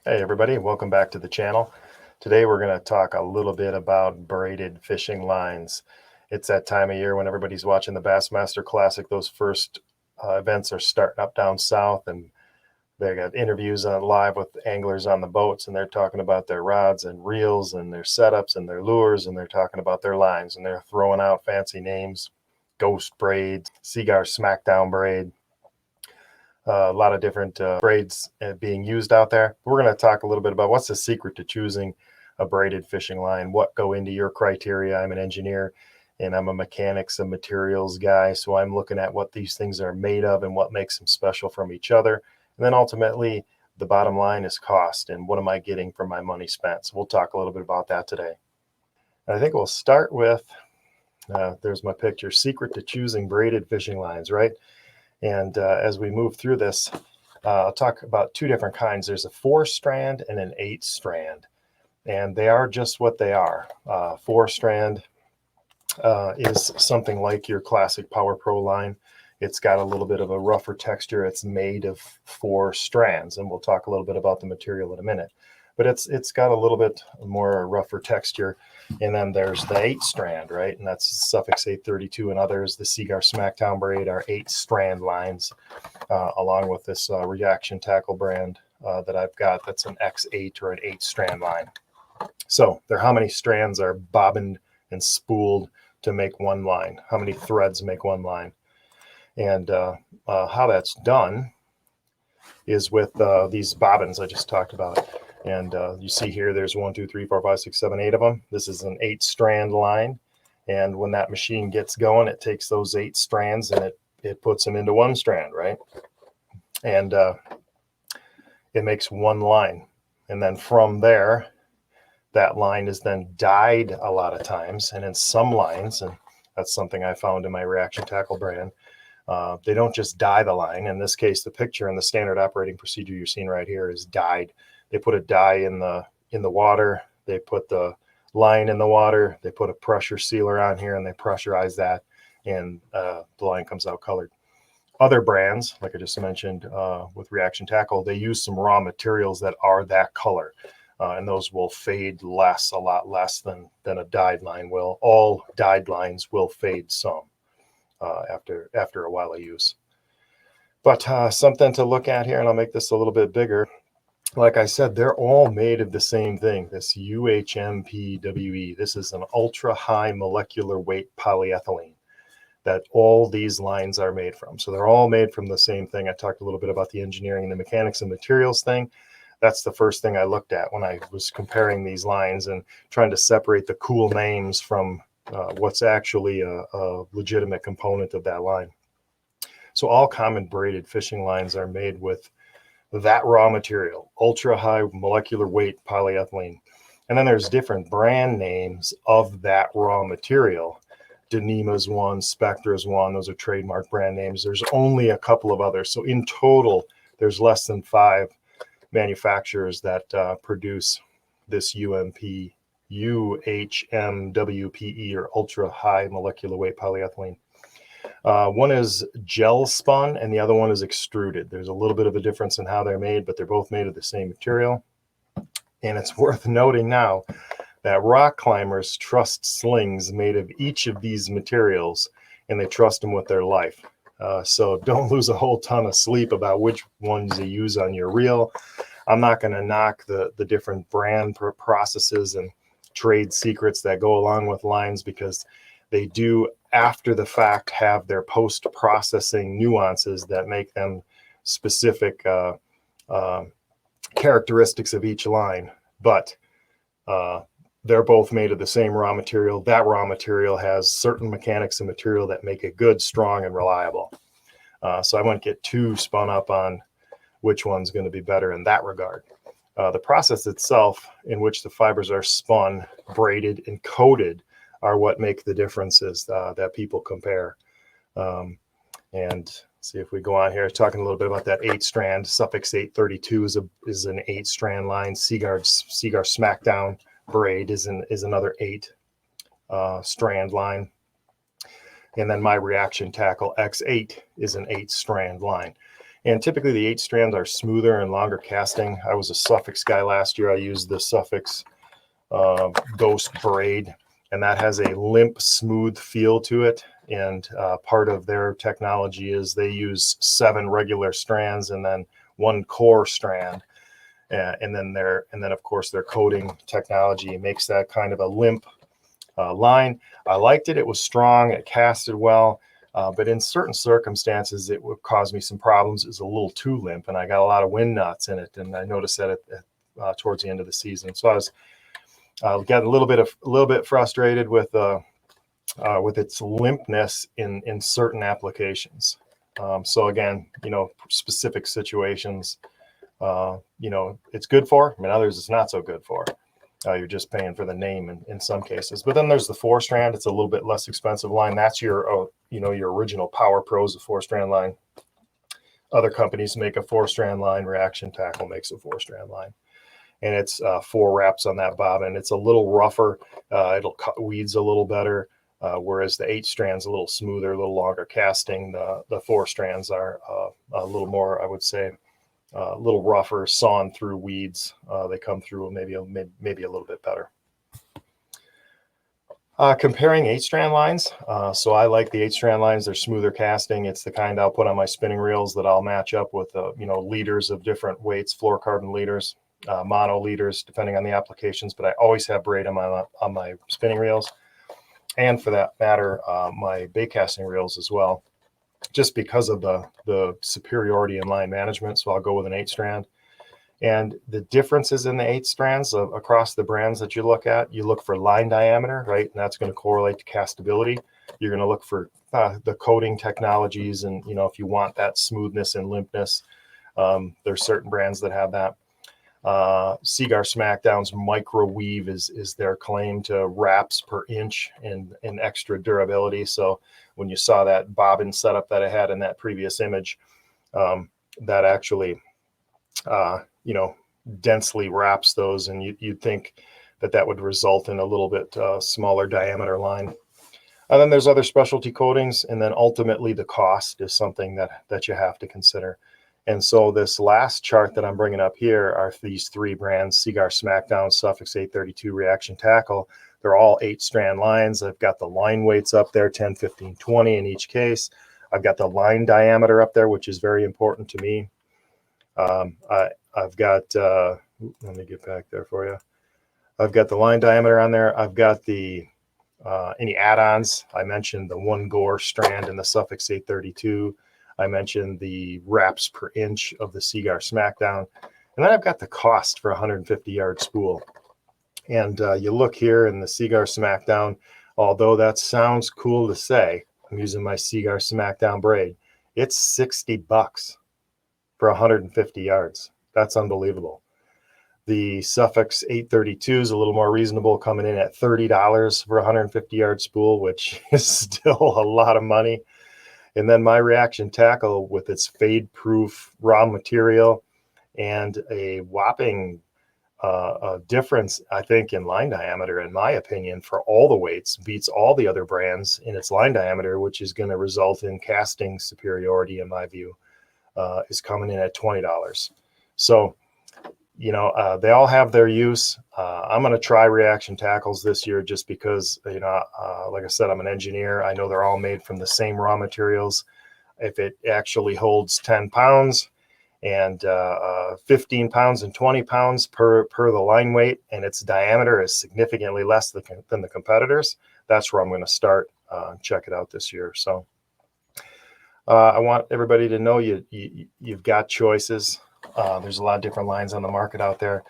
Hey everybody, welcome back to the channel. Today we're going to talk a little bit about braided fishing lines. It's that time of year when everybody's watching the Bassmaster Classic. Those first events are starting up down south, and they got interviews on live with anglers on the boats, and they're talking about their rods and reels and their setups and their lures, and they're talking about their lines, and they're throwing out fancy names: Ghost Braid, Cigar Smackdown Braid. A lot of different braids being used out there. We're going to talk a little bit about what's the secret to choosing a braided fishing line, what go into your criteria. I'm an engineer and I'm a mechanics and materials guy, so I'm looking at what these things are made of and what makes them special from each other. And then ultimately, the bottom line is cost and what am I getting for my money spent. So we'll talk a little bit about that today. And I think we'll start with, there's my picture, secret to choosing braided fishing lines, right? And as we move through this, I'll talk about two different kinds. There's a 4-strand and an 8-strand, and they are just what they are. 4-strand is something like your classic Power Pro line. It's got a little bit of a rougher texture. It's made of 4 strands, and we'll talk a little bit about the material in a minute. But it's got a little bit more rougher texture. And then there's the 8-strand, right? And that's Suffix 832 and others. The Cigar Smackdown Braid are 8-strand lines, along with this Reaction Tackle brand that I've got. That's an X8 or an 8-strand line. So how many strands are bobbined and spooled to make one line? How many threads make one line? And how that's done is with these bobbins I just talked about. And you see here, there's 1, 2, 3, 4, 5, 6, 7, 8 of them. This is an 8-strand line. And when that machine gets going, it takes those 8 strands and it puts them into 1 strand, right? And it makes one line. And then from there, that line is then dyed a lot of times. And in some lines, and that's something I found in my Reaction Tackle brand, they don't just dye the line. In this case, the picture and the standard operating procedure you're seeing right here is dyed. They put a dye in the water. They put the line in the water. They put a pressure sealer on here, and they pressurize that, and the line comes out colored. Other brands, like I just mentioned with Reaction Tackle, they use some raw materials that are that color, and those will fade less, a lot less than a dyed line will. All dyed lines will fade some after a while of use. But something to look at here, and I'll make this a little bit bigger. Like I said, they're all made of the same thing, this UHMPWE. This is an ultra high molecular weight polyethylene that all these lines are made from. So they're all made from the same thing. I talked a little bit about the engineering and the mechanics and materials thing. That's the first thing I looked at when I was comparing these lines and trying to separate the cool names from what's actually a legitimate component of that line. So all common braided fishing lines are made with that raw material, ultra high molecular weight polyethylene. And then there's different brand names of that raw material. Dyneema's one, Spectra's one. Those are trademark brand names. There's only a couple of others. So in total, there's less than 5 manufacturers that produce this UHMWPE, or ultra high molecular weight polyethylene. One is gel spun and the other one is extruded. There's a little bit of a difference in how they're made, but they're both made of the same material. And it's worth noting now that rock climbers trust slings made of each of these materials, and they trust them with their life. So don't lose a whole ton of sleep about which ones you use on your reel. I'm not going to knock the different brand processes and trade secrets that go along with lines, because they do, after the fact, have their post-processing nuances that make them specific characteristics of each line. But they're both made of the same raw material. That raw material has certain mechanics and material that make it good, strong, and reliable. So I wouldn't get too spun up on which one's going to be better in that regard. The process itself, in which the fibers are spun, braided, and coated, are what make the differences that people compare. And see if we go on here, talking a little bit about that 8-strand. Suffix 832 is an 8-strand line. Cigar Smackdown Braid is another 8-strand line. And then my Reaction Tackle X8 is an 8-strand line. And typically the 8 strands are smoother and longer casting. I was a Suffix guy last year. I used the Suffix Ghost Braid, and that has a limp, smooth feel to it. And part of their technology is they use 7 regular strands and then 1 core strand. And then of course their coating technology makes that kind of a limp line. I liked it. It was strong. It casted well. But in certain circumstances, it would cause me some problems. It's a little too limp, and I got a lot of wind knots in it, and I noticed that towards the end of the season. So I was got a little bit frustrated with its limpness in certain applications. So again, specific situations, it's good for. I mean, others it's not so good for. You're just paying for the name in some cases. But then there's the 4 strand. It's a little bit less expensive line. That's your original Power Pros, a 4 strand line. Other companies make a 4 strand line. Reaction Tackle makes a 4 strand line. And it's 4 wraps on that bobbin. It's a little rougher. It'll cut weeds a little better. Whereas the 8 strands a little smoother, a little longer casting. The 4 strands are a little more, I would say, a little rougher, sawn through weeds. They come through maybe a little bit better. Comparing 8 strand lines. So I like the 8 strand lines. They're smoother casting. It's the kind I'll put on my spinning reels that I'll match up with, leaders of different weights, fluorocarbon leaders, mono leaders, depending on the applications. But I always have braid on my spinning reels. And for that matter, my bait casting reels as well, just because of the superiority in line management. So I'll go with an 8 strand. And the differences in the 8 strands across the brands that you look at, you look for line diameter, right? And that's going to correlate to castability. You're going to look for the coating technologies. And, if you want that smoothness and limpness, there's certain brands that have that. Seaguar Smackdown's micro weave is their claim to wraps per inch in extra durability. So when you saw that bobbin setup that I had in that previous image, that actually densely wraps those, and you'd think that would result in a little bit smaller diameter line. And then there's other specialty coatings, and then ultimately the cost is something that you have to consider. And so this last chart that I'm bringing up here are these 3 brands: Seaguar Smackdown, Suffix 832, Reaction Tackle. They're all 8 strand lines. I've got the line weights up there, 10, 15, 20 in each case. I've got the line diameter up there, which is very important to me. I've got, let me get back there for you. I've got the line diameter on there. I've got the any add-ons. I mentioned the 1 gore strand in the Suffix 832. I mentioned the wraps per inch of the Seaguar Smackdown. And then I've got the cost for a 150-yard spool. And you look here in the Seaguar Smackdown, although that sounds cool to say, I'm using my Seaguar Smackdown braid. It's $60 for 150 yards. That's unbelievable. The Suffix 832 is a little more reasonable, coming in at $30 for a 150-yard spool, which is still a lot of money. And then my Reaction Tackle with its fade-proof raw material and a whopping difference, I think, in line diameter, in my opinion, for all the weights, beats all the other brands in its line diameter, which is going to result in casting superiority, in my view, is coming in at $20. So, they all have their use. I'm going to try Reaction Tackles this year just because, like I said, I'm an engineer. I know they're all made from the same raw materials. If it actually holds 10 pounds and 15 pounds and 20 pounds per the line weight, and its diameter is significantly less than the competitors, that's where I'm going to start. Check it out this year. So I want everybody to know you've got choices. There's a lot of different lines on the market out there.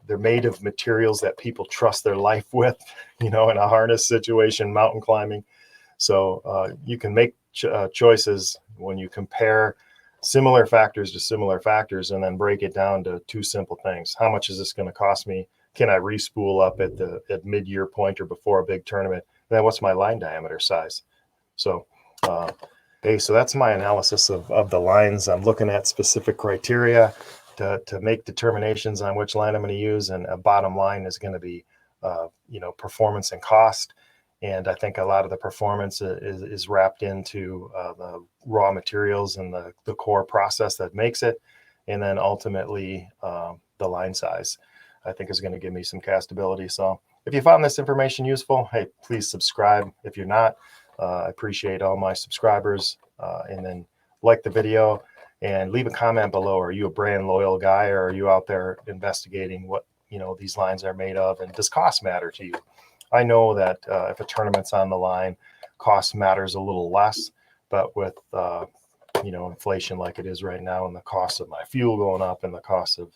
They're made of materials that people trust their life with, in a harness situation, mountain climbing. So you can make choices when you compare similar factors to similar factors, and then break it down to 2 simple things. How much is this going to cost me? Can I respool up at mid-year point or before a big tournament? And then what's my line diameter size? So so that's my analysis of the lines. I'm looking at specific criteria to make determinations on which line I'm going to use, and a bottom line is going to be performance and cost. And I think a lot of the performance is wrapped into the raw materials and the core process that makes it. And then ultimately the line size, I think, is going to give me some castability. So if you found this information useful, hey, please subscribe. If you're not, I appreciate all my subscribers. And then like the video and leave a comment below. Are you a brand loyal guy, or are you out there investigating what these lines are made of, and does cost matter to you? I know that if a tournament's on the line, cost matters a little less, but with inflation like it is right now, and the cost of my fuel going up, and the cost of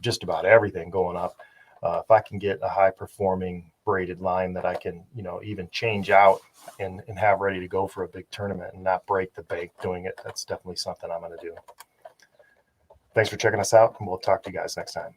just about everything going up, if I can get a high performing braided line that I can even change out and have ready to go for a big tournament and not break the bank doing it, that's definitely something I'm going to do. Thanks for checking us out, and we'll talk to you guys next time.